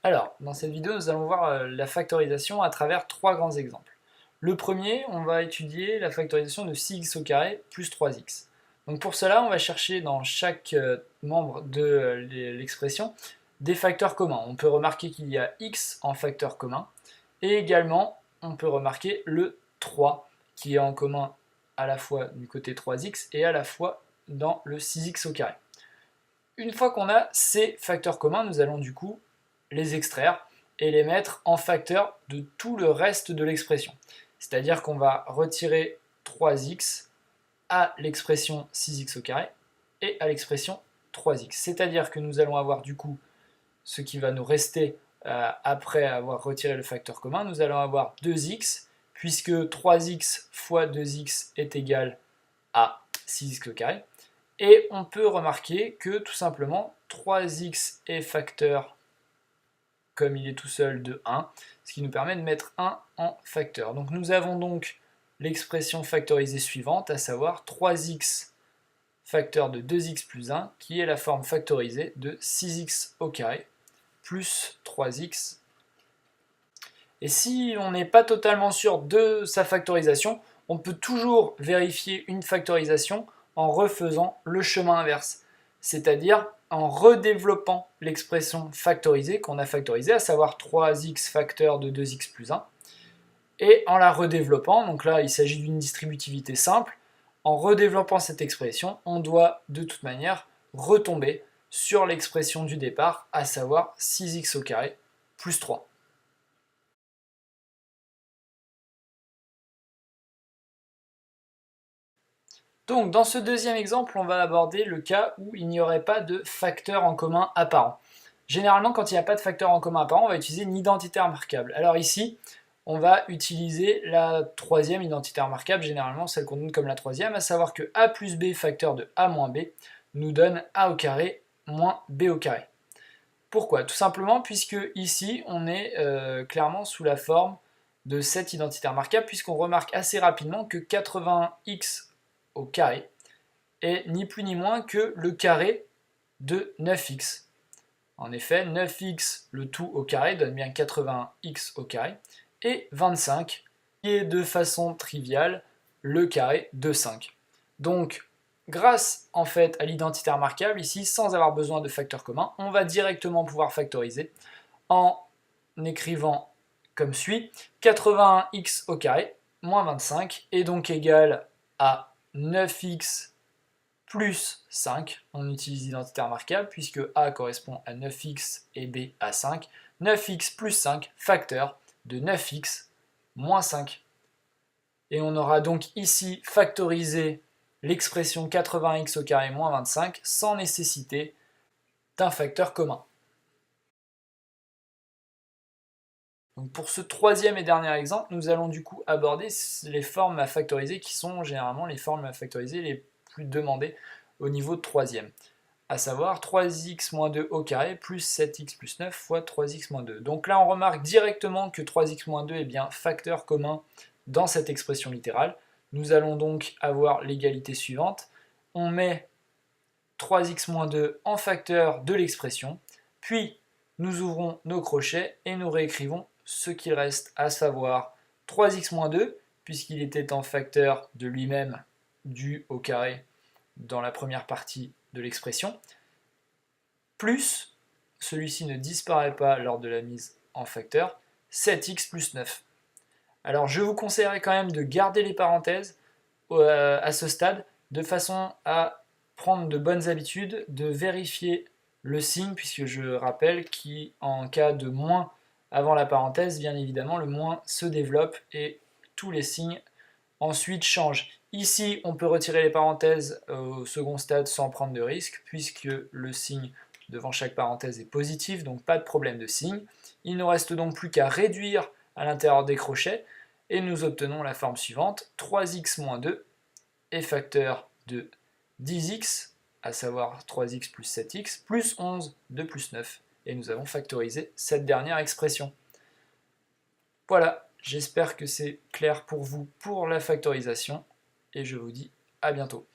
Alors, dans cette vidéo, nous allons voir la factorisation à travers trois grands exemples. Le premier, on va étudier la factorisation de 6x au carré plus 3x. Donc pour cela, on va chercher dans chaque membre de l'expression des facteurs communs. On peut remarquer qu'il y a x en facteur commun, et également, on peut remarquer le 3, qui est en commun à la fois du côté 3x et à la fois dans le 6x au carré. Une fois qu'on a ces facteurs communs, nous allons du coup les extraire et les mettre en facteur de tout le reste de l'expression. C'est-à-dire qu'on va retirer 3x à l'expression 6x au carré et à l'expression 3x. C'est-à-dire que nous allons avoir du coup ce qui va nous rester après avoir retiré le facteur commun. Nous allons avoir 2x, puisque 3x fois 2x est égal à 6x au carré. Et on peut remarquer que tout simplement 3x est facteur, comme il est tout seul, de 1, ce qui nous permet de mettre 1 en facteur. Donc nous avons donc l'expression factorisée suivante, à savoir 3x facteur de 2x plus 1, qui est la forme factorisée de 6x au carré plus 3x. Et si on n'est pas totalement sûr de sa factorisation, on peut toujours vérifier une factorisation en refaisant le chemin inverse, c'est-à-dire en redéveloppant l'expression factorisée qu'on a factorisée, à savoir 3x facteur de 2x plus 1, et en la redéveloppant, donc là il s'agit d'une distributivité simple, en redéveloppant cette expression, on doit de toute manière retomber sur l'expression du départ, à savoir 6x au carré plus 3. Donc dans ce deuxième exemple, on va aborder le cas où il n'y aurait pas de facteur en commun apparent. Généralement, quand il n'y a pas de facteur en commun apparent, on va utiliser une identité remarquable. Alors ici, on va utiliser la troisième identité remarquable, généralement celle qu'on donne comme la troisième, à savoir que a plus b facteur de a moins b nous donne a au carré moins b au carré. Pourquoi? Tout simplement puisque ici, on est clairement sous la forme de cette identité remarquable, puisqu'on remarque assez rapidement que 80x au carré est ni plus ni moins que le carré de 9x. En effet, 9x le tout au carré donne bien 80x au carré, et 25, qui est de façon triviale le carré de 5. Donc, grâce en fait à l'identité remarquable, ici, sans avoir besoin de facteurs communs, on va directement pouvoir factoriser en écrivant comme suit: 81x au carré moins 25 est donc égal à 9x plus 5, on utilise l'identité remarquable puisque a correspond à 9x et b à 5, 9x plus 5 facteur de 9x moins 5. Et on aura donc ici factorisé l'expression 80x au carré moins 25 sans nécessité d'un facteur commun. Donc pour ce troisième et dernier exemple, nous allons du coup aborder les formes à factoriser qui sont généralement les formes à factoriser les plus demandées au niveau de troisième, à savoir 3x moins 2 au carré plus 7x plus 9 fois 3x moins 2. Donc là on remarque directement que 3x moins 2 est bien facteur commun dans cette expression littérale. Nous allons donc avoir l'égalité suivante. On met 3x moins 2 en facteur de l'expression, puis nous ouvrons nos crochets et nous réécrivons ce qu'il reste, à savoir 3x moins 2, puisqu'il était en facteur de lui-même du au carré dans la première partie de l'expression, plus, celui-ci ne disparaît pas lors de la mise en facteur, 7x plus 9. Alors je vous conseillerais quand même de garder les parenthèses à ce stade, de façon à prendre de bonnes habitudes, de vérifier le signe, puisque je rappelle qu'en cas de moins avant la parenthèse, bien évidemment, le moins se développe et tous les signes ensuite changent. Ici, on peut retirer les parenthèses au second stade sans prendre de risque, puisque le signe devant chaque parenthèse est positif, donc pas de problème de signe. Il ne reste donc plus qu'à réduire à l'intérieur des crochets, et nous obtenons la forme suivante: 3x moins 2 est facteur de 10x, à savoir 3x plus 7x, plus 11 de plus 9. Et nous avons factorisé cette dernière expression. Voilà, j'espère que c'est clair pour vous pour la factorisation, et je vous dis à bientôt.